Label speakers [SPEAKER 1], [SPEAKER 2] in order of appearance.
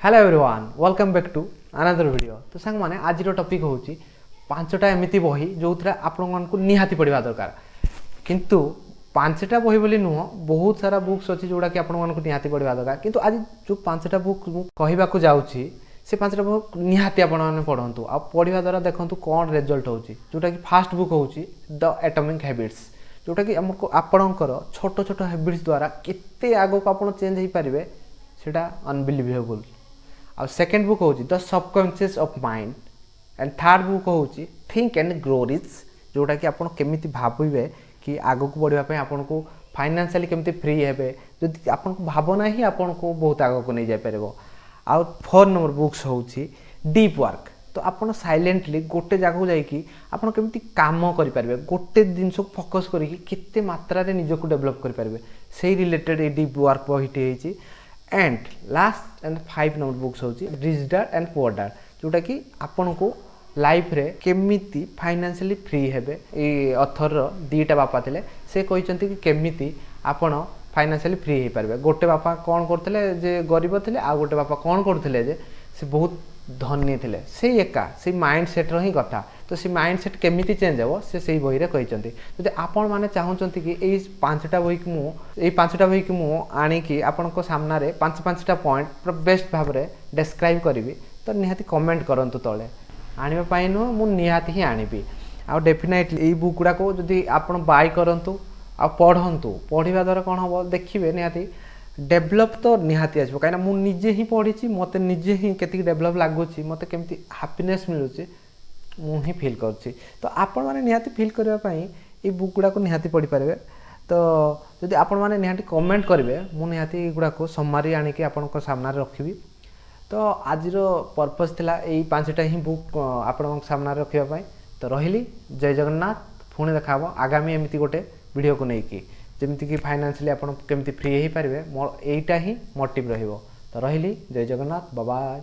[SPEAKER 1] Hello everyone welcome back to another video. तो song माने आज टॉपिक होची पांचटा एमिति बही जो आपण को निहाती पढ़ा दरकार। किंतु पांचटा बही बोली नुह बहुत सारा बुक्स अच्छी जोड़ा कि आपण को निहाती पढ़ा दरकार। किंतु आज जो पांचटा बुक कहवा जाऊँगी से पांचटा बुक निहाती आपण मैंने पढ़ु आ पढ़ा द्वारा देखूँ कौन रिजल्ट होची। जोटा कि फास्ट बुक होची द एटॉमिक हैबिट्स, जोटा कि हमको आपणकर छोट छोट हैबिट्स द्वारा केते आगो को आपण चेंज हो पारे सेटा अनबिलीवेबल। और सेकेंड बुक होची the subconscious of mind and third book होची थिंक एंड ग्रो रिच, जोटा कि आपण केमिति भाबे कि आगो को बढ़िया पे आपण को फाइनेंशियली केमिति फ्री हेबे। जदि आपण को भावना ही आपण को बहुत आगो को नहीं जाय परबो। और 4 नंबर बुक्स होची डीप वर्क। तो आपण साइलेंटली गोटे जगह जाइकी आपण केमिति काम करि परबे, गोटे जिंस को फोकस करिकी केते मात्रा रे निज को डेवलप करि परबे, सेही रिलेटेड ए डीप वर्क बहिटे हेची। And last and 5 number books होची rich dad and poor dad, जोटा कि आपण को लाइफ रे केमिति फाइनेंशियली फ्री हेबे। ए ऑथर रो दीटा बापा थिले, से कहिसंती कि केमिति आपण फाइनेंशियली फ्री हे पारबे। गोटे बापा कोन करथिले जे गरीब थिले, आ गोटे बापा कोन करथिले जे से बहुत धनी थिले। से एका से माइंडसेट रो ही कथा। तो से माइंडसेट केमिति चेंज हो से सही बही रे कहिसंती। जदि आपण माने चाहुचंती कि एई पांचटा बही कि मु आनी कि आपण को सामना रे पांचटा पॉइंट पूरा बेस्ट भाव रे डिस्क्राइब करिवि, तो निहाती कमेंट करंतु तळे। आनिबा पाई नो मु निहाती ही आनिबि। आ डेफिनेटली एई बुक गुडा को जदि आपण बाय करंतु आ पढ़ंतु, पढ़िबा द्वारा कोन हो देखिबे निहाती डेभलप तो निहाती आसबो। कहीं मु निजे ही पढ़ी, मत निजे ही केति डेभलप लगुच, मत केमती हैप्पीनेस मिलुची मु ही फील करुच्ची। तो आपण माने निहाती फील करबा पई ए बुक गुडा को निहाती पढ़ी पारे। तो जदि आपण माने निहाती कमेंट करेंगे मु निहाती गुडा को सम्मारी आनी कि आपण को सामने रखिबी। तो आज पर्पस थिला एई पांचटा ही बुक आपण सामने रखिबा पई। तो रहिली जय जगन्नाथ। पुणी देखा आगामी एमती गोटे वीडियो को लेकिन जमीती कि फाइनेंशियली आपण केमती फ्री हो पारे, मोर एटा ही मोटिव रहिबो। तो रहिली जय जगन्नाथ, बाय बाय।